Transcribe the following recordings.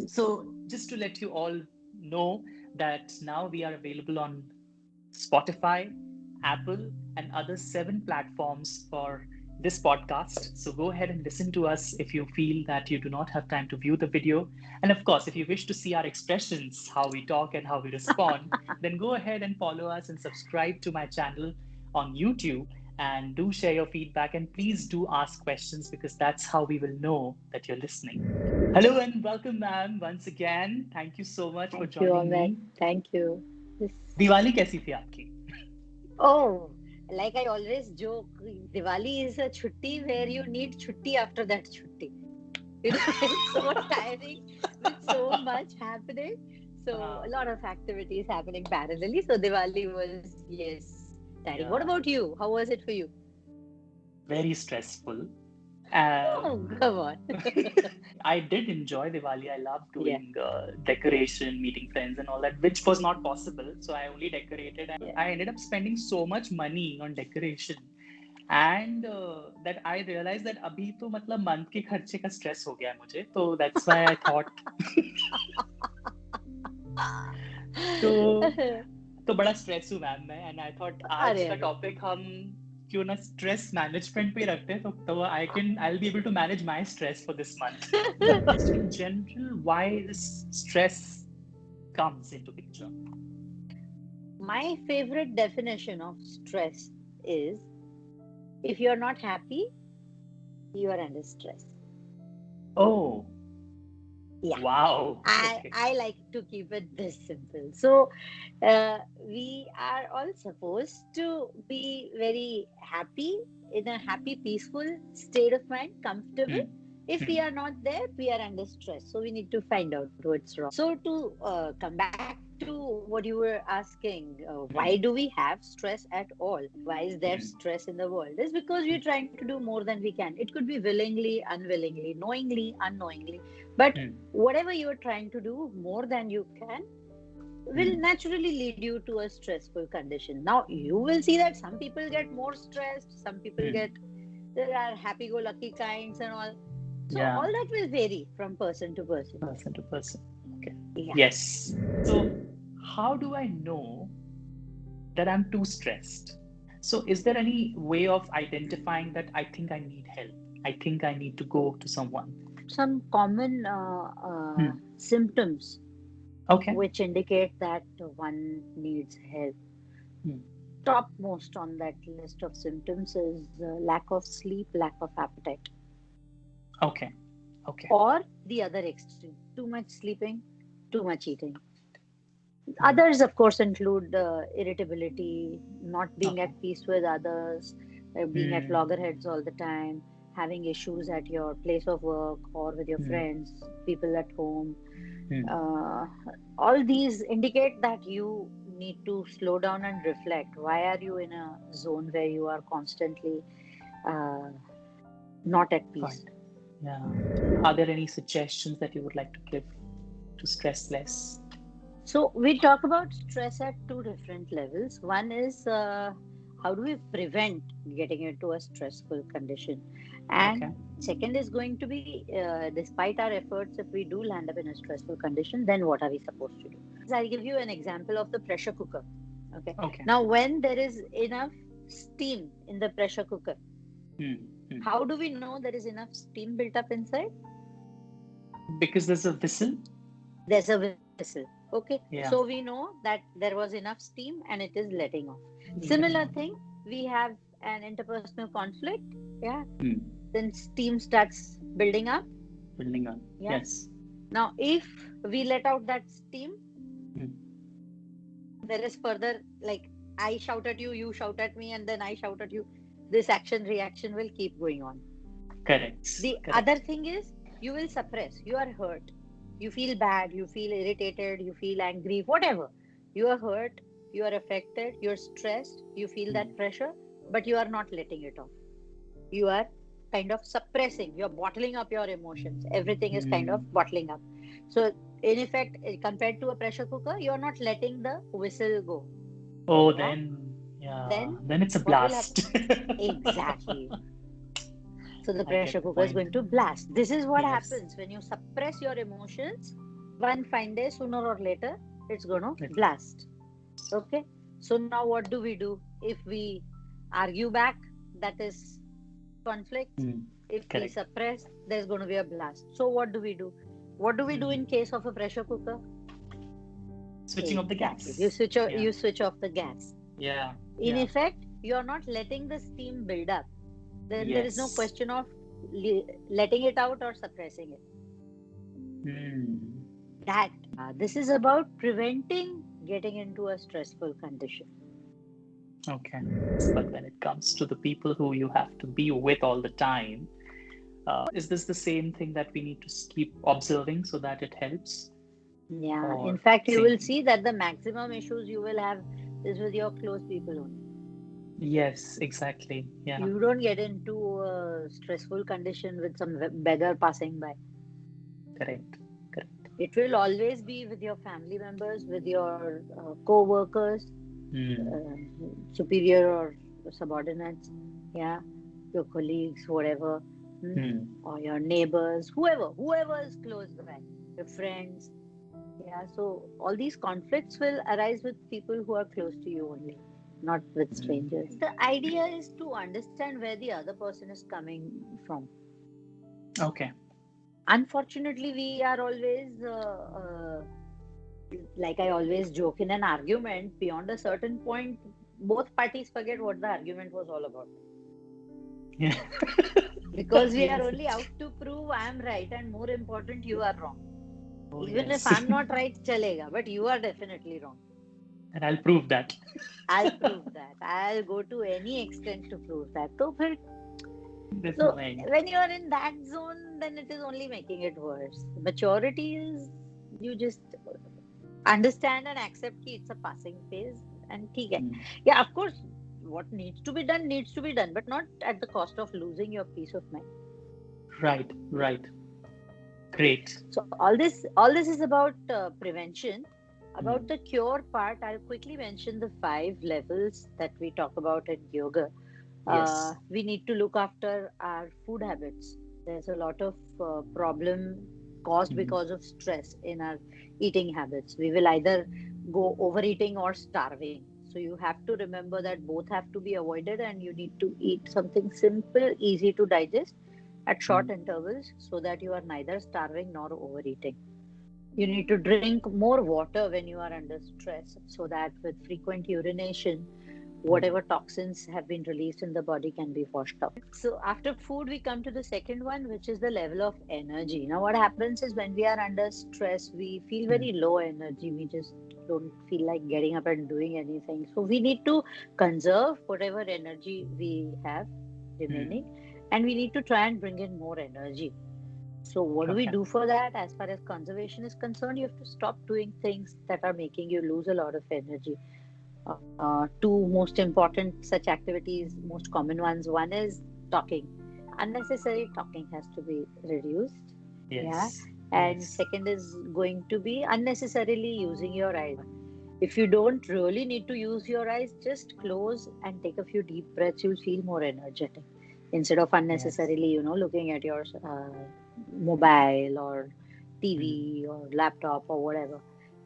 So, just to let you all know that now we are available on Spotify, Apple, and other 7 platforms for this podcast. So, go ahead and listen to us if you feel that you do not have time to view the video. And of course, if you wish to see our expressions, how we talk and how we respond, then go ahead and follow us and subscribe to my channel on YouTube. And do share your feedback and please do ask questions because that's how we will know that you're listening. Hello and welcome, ma'am, once again. Thank you so much for Thank you, joining Ahmed. me. Thank you. Yes. Diwali कैसी थी आपकी? Oh, like I always joke, Diwali is a chutti where you need chutti after that chutti. It's so tiring with so much happening. So a lot of activities happening parallelly. So Diwali was, yes, tiring. What about Yeah, you? How was it for you? very stressful. Oh, Um, come on. I did enjoy Diwali. I loved Yeah, doing decoration, meeting friends, and all that, which was not possible. So I only decorated, and yeah. I ended up spending so much money on decoration. And that I realized that अभी तो मतलब month के खर्चे का stress हो गया है मुझे. So that's why I thought तो तो बड़ा स्ट्रेस हूँ मैम मैं एंड आई थॉट आज अरे का अरे टॉपिक हम क्यों ना स्ट्रेस मैनेजमेंट पे रखते हैं तो I be able to manage my stress for this month in general why this stress comes into picture. My favorite definition of stress is if you're not happy, you are under stress. Oh, Yeah. wow. I, Okay. I like to keep it this simple. So, we are all supposed to be very happy, in a happy, peaceful state of mind, comfortable. Hmm. If we Hmm. are not there, we are under stress. So, we need to find out what's wrong. So, to come back to what you were asking, why do Hmm. we have stress at all? Why is there Hmm. stress in the world? It's because we're trying to do more than we can. It could be willingly, unwillingly, knowingly, unknowingly. But Hmm. whatever you are trying to do more than you can will Hmm. naturally lead you to a stressful condition. Now you will see that some people get more stressed, some people Hmm. get, there are happy go lucky kinds and all. So Yeah, all that will vary from person to person. person to person. Okay. Yeah. Yes. So, how do I know that I'm too stressed? So, is there any way of identifying that I think I need help? I think I need to go to someone. Some common Hmm. symptoms Okay. which indicate that one needs help. Hmm. Topmost on that list of symptoms is lack of sleep, lack of appetite, Okay. Okay. or the other extreme, too much sleeping, too much eating. Hmm. Others, of course, include irritability, not being Okay. at peace with others, being at Hmm. loggerheads all the time, having issues at your place of work or with your Hmm. friends, people at home. Hmm. Uh, all these indicate that you need to slow down and reflect. Why are you in a zone where you are constantly uh, not at peace? Fine. Yeah. Are there any suggestions that you would like to give to stress less? So we talk about stress at two different levels. One is how do we prevent getting into a stressful condition, and Okay. second is going to be despite our efforts, if we do land up in a stressful condition, then what are we supposed to do? So I'll give you an example of the pressure cooker. Okay. Okay. Now, when there is enough steam in the pressure cooker, Hmm. Hmm. how do we know there is enough steam built up inside? Because there's a whistle. There's a whistle. Okay, so Yeah. we know that there was enough steam and it is letting off. Okay. Similar thing, we have an interpersonal conflict. Yeah, Hmm. then steam starts building up. Building on. Yeah, Yes. now if we let out that steam, Hmm. there is further, like, I shout at you, you shout at me, and then I shout at you. This action reaction will keep going on. Correct. The other Correct. thing is, you will suppress. You are hurt. You feel bad. You feel irritated. You feel angry. Whatever. You are hurt. You are affected. You're stressed. You feel Hmm. that pressure, but you are not letting it off. You are kind of suppressing. You're bottling up your emotions. Everything is kind Hmm. of bottling up. So, in effect, compared to a pressure cooker, you're not letting the whistle go. Oh, Yeah. then, yeah, Then then it's a what will happen? blast. Exactly. So the I get pressure the cooker is point. going to blast. This is what Yes. happens when you suppress your emotions. one fine day, sooner or later, it's going to It- blast. Okay. So now what do we do? If we argue back, that is conflict. mm, If we correct. suppress, there's going to be a blast. So what do we do? What do we do in Mm. case of a pressure cooker? Switching off the Exactly. gas. Yeah. You switch off the gas. Yeah. In Yeah. effect, you are not letting the steam build up. Then there is no Yes. question of letting it out or suppressing it. Mm. That this is about preventing getting into a stressful condition. Okay. But when it comes to the people who you have to be with all the time, is this the same thing that we need to keep observing so that it helps? Yeah. In Or fact, you same will thing? see that the maximum issues you will have is with your close people only. Yes, exactly. Yeah, You don't get into a stressful condition with some beggar passing by. correct. Correct. It will always be with your family members, with your co-workers, Mm. uh, superior or subordinates, yeah, your colleagues, whatever, Mm. or your neighbors, whoever is close by, your friends, yeah. So all these conflicts will arise with people who are close to you only, not with Mm. strangers. The idea is to understand where the other person is coming from. Okay. Unfortunately, we are always like I always joke, in an argument, beyond a certain point, both parties forget what the argument was all about. Yeah. Because we are Yes. only out to prove I am right, and more important, you are wrong. Oh, Even if yes. I'm not right, chalega, but you are definitely wrong. And I'll prove that. I'll prove that. I'll go to any extent to prove that. There's So no end. when you are in that zone, then it is only making it worse. Maturity is you just understand and accept that it's a passing phase, and ठीक है. Mm. Yeah, of course, what needs to be done, but not at the cost of losing your peace of mind. Right, right. Great. So all this is about prevention. About Mm. the cure part, I'll quickly mention the 5 levels that we talk about in yoga. Yes. We need to look after our food habits. There's a lot of problem caused Mm. because of stress in our eating habits. We will either go overeating or starving. So you have to remember that both have to be avoided, and you need to eat something simple, easy to digest at short Mm. intervals so that you are neither starving nor overeating. You need to drink more water when you are under stress so that with frequent urination, Mm. whatever toxins have been released in the body can be washed out. So, after food, we come to the second one, which is the level of energy. Now, what happens is when we are under stress, we feel Mm. very low energy. We just don't feel like getting up and doing anything. So, we need to conserve whatever energy we have Mm. remaining, and we need to try and bring in more energy. So, what do we Okay. do for that? As far as conservation is concerned, you have to stop doing things that are making you lose a lot of energy. Two most important such activities, most common ones. One is talking. Unnecessary talking has to be reduced. Yeah. Yes. And Yes. second is going to be unnecessarily using your eyes. If you don't really need to use your eyes, just close and take a few deep breaths. You'll feel more energetic instead of Yes. unnecessarily, looking at your mobile or Mm. TV or laptop or whatever.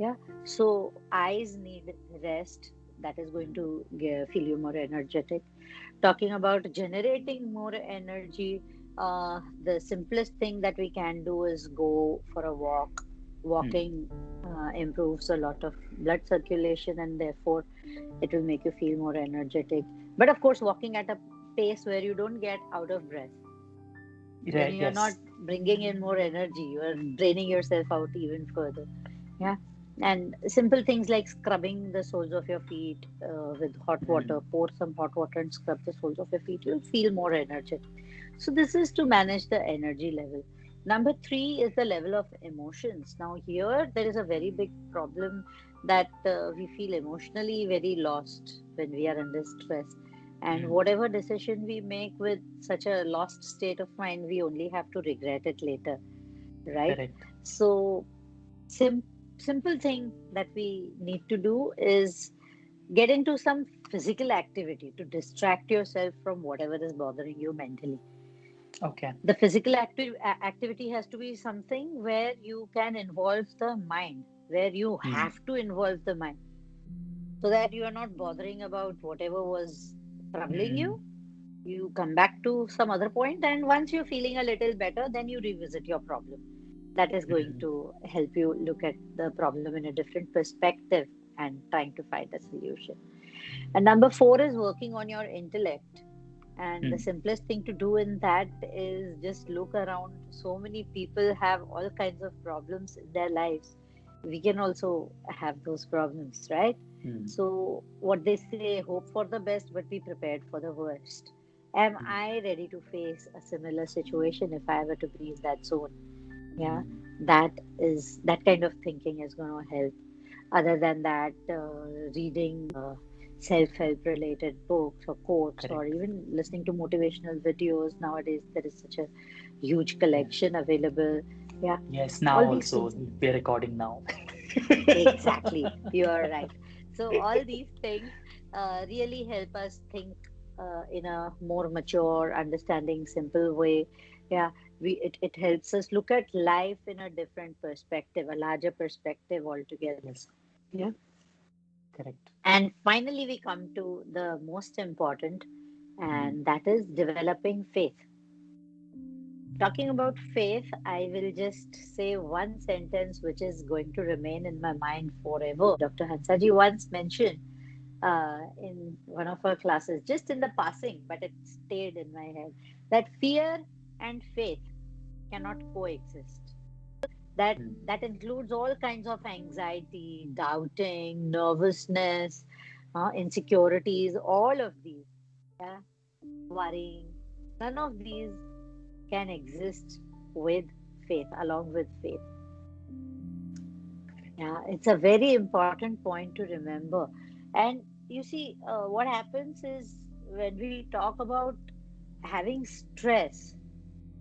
Yeah. So eyes need rest. That is going to feel you more energetic. Talking about generating more energy, the simplest thing that we can do is go for a walk. Mm. Walking improves a lot of blood circulation, and therefore it will make you feel more energetic. But of course, walking at a pace where you don't get out of breath. Then Right. you are not Yes. bringing in more energy. You are draining yourself out even further. Yeah. And simple things like scrubbing the soles of your feet with hot water, Mm. pour some hot water and scrub the soles of your feet, you'll feel more energetic. So, this is to manage the energy level. Number three is the level of emotions. Now, here there is a very big problem that we feel emotionally very lost when we are under stress. And Mm. whatever decision we make with such a lost state of mind, we only have to regret it later, right? Correct. So, sim- simple thing that we need to do is get into some physical activity to distract yourself from whatever is bothering you mentally. Okay. The physical activity has to be something where you can involve the mind, where you Hmm. have to involve the mind, so that you are not bothering about whatever was troubling you. Hmm. You come back to some other point, and once you're feeling a little better, then you revisit your problem. That is going Hmm. to help you look at the problem in a different perspective and trying to find a solution. And number four is working on your intellect. And the Hmm. simplest thing to do in that is just look around. So many people have all kinds of problems in their lives. We can also have those problems, right? Hmm. So, what they say, hope for the best, but be prepared for the worst. Am Hmm. I ready to face a similar situation if I were to be in that zone? Yeah, Hmm. that kind of thinking is going to help. Other than that, reading self-help related books or quotes, or Correct. even listening to motivational videos. Nowadays there is such a huge Yeah. collection available. Yeah, Yes, now all these also things. we're recording now. Exactly, you are right. So all these things really help us think in a more mature, understanding, simple way. Yeah, it helps us look at life in a different perspective, a larger perspective altogether. Yes, Yeah. correct. And finally, we come to the most important, Hmm. and that is developing faith. Talking about faith, I will just say one sentence which is going to remain in my mind forever. Dr. Hansaji once mentioned in one of our classes, just in the passing, but it stayed in my head, that fear and faith cannot coexist. That Hmm. includes all kinds of anxiety, doubting, nervousness, insecurities, all of these. Yeah, worrying. None of these can exist with faith, along with faith. Yeah, it's a very important point to remember. And you see, what happens is when we talk about having stress,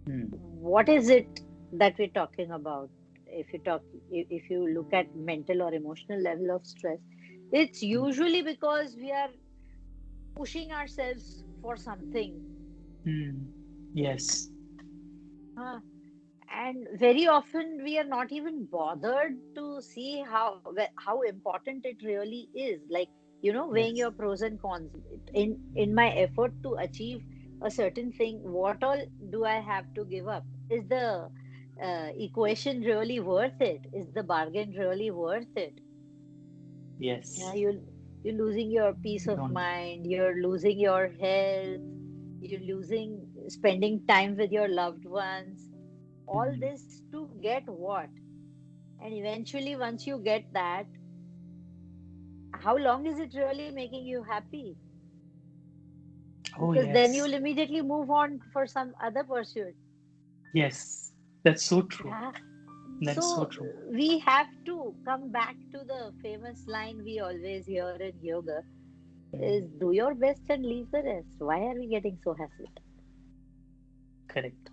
Hmm. what is it that we're talking about? If you look at mental or emotional level of stress, it's Hmm. usually because we are pushing ourselves for something. Hmm. Yes. uh, and very often we are not even bothered to see how important it really is, like, weighing Yes. your pros and cons. In my effort to achieve a certain thing, what all do I have to give up? Is the equation really worth it? Is the bargain really worth it? Yeah, Yes. you're losing your peace You of don't. mind, you're losing your health, you're losing spending time with your loved ones, all Hmm. this to get what? And eventually, once you get that, how long is it really making you happy? Oh, Because then yes. you'll immediately move on for some other pursuit. Yes. That's so true. Yeah. That is so So true. we have to come back to the famous line we always hear in yoga, is Hmm. do your best and leave the rest. Why are we getting so hassled? Correct.